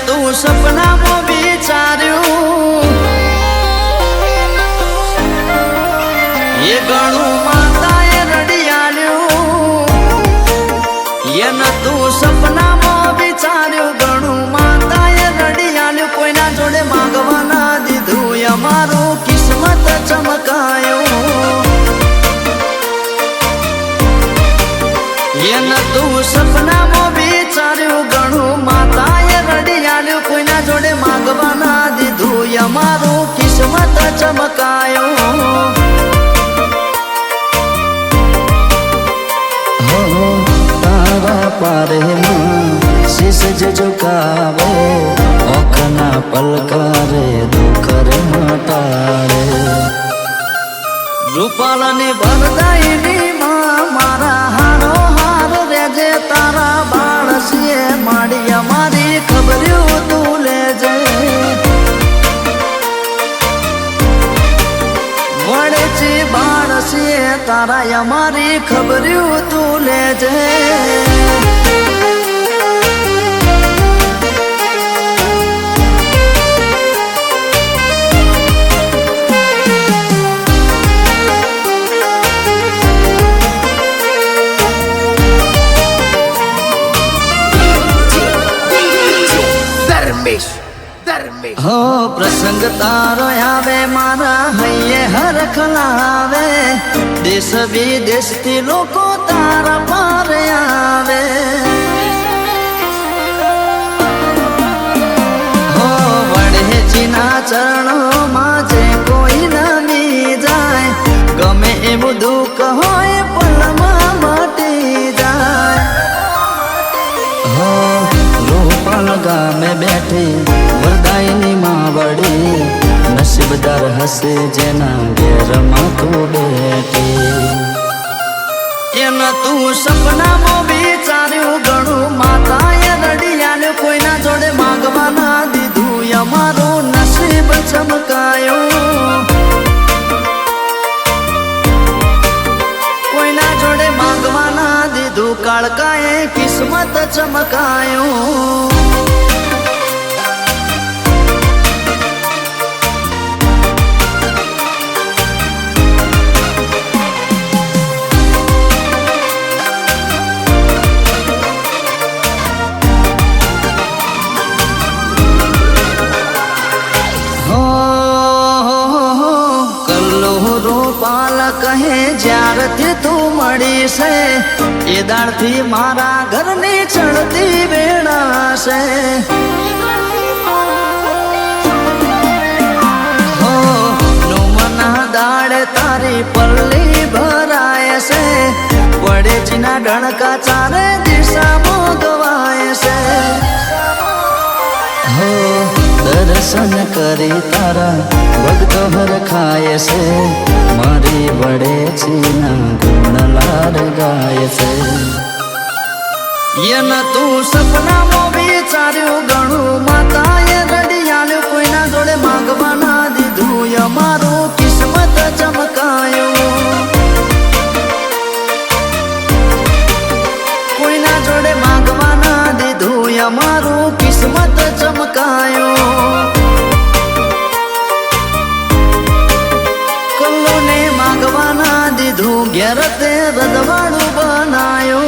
તું સપનામાં વિચાર્યું એ ઘણું માતાએ રડિયાલ્યું એને તું સપનામાં વિચાર્યું ઘણું માતાએ રડિયાલ્યું કોઈના જોડે માંગવા ના દીધું અમારું કિસ્મત ચમકાયું એને તું સપનામાં વિચાર્યું ઘણું માતાએ રડિયાલ્યું કોઈના જોડે માંગવા ના દીધું અમારું કિસ્મત ચમકાયું पारे शीश झुकावे ओखना पलकारे दुखर मटाड़े રૂપાલાની વરદાયની માં મારા હારો હાર રેજે તારા બાળસીએ માડી અમારી ખબર્યું તું લેજે વડેચી બાળસીએ તારા અમારી ખબર્યું તું લેજે હો પ્રસંગ તારો આવે મારા હૈયે હરખ લાવે દેશ વિદેશ થી લોકો તારા પાર આવે હો વડેજીના ચરણોમાં જે કોઈ નમી જાય ગમે એવું દુઃખ હોય પલમાં મટી જાય हो रूपाल गामे बैठी वरदायनी मावड़ी नसीबदार हसे जेना घेर में तू बैठी એને તું સપનામાં વિચાર્યું ઘણું માતાએ રડિયાલ્યું કોઈના જોડે માંગવા ના દીધું અમારું નસીબ ચમકાયું કોઈના જોડે માંગવા ના દીધું કાળકાએ કિસ્મત ચમકાયું કહે જ્યારથી તું મળી છે એ દાળથી મારા ઘરની ચડતી વેળા છે હો નુમના દાડે તારી પલ્લી ભરાય છે વડેજીના ડણકા ચારે દિશામાં ગવાય છે हो दर्शन करी तारा भक्तो हर खाए से मारी बड़े चीना गुण लार गाय से એને તું સપનામાં વિચાર્યું ઘણું માતાએ રડિયાલ્યું કોઈના જોડે માંગવા ના દીધું અમારું કિસ્મત ચમકાયું કોઈના જોડે માંગવા ના દીધું અમારું કિસ્મત ચમકાયું કલ્લોને માંગવા ના દીધું ઘેર તે રજવાડું બનાયું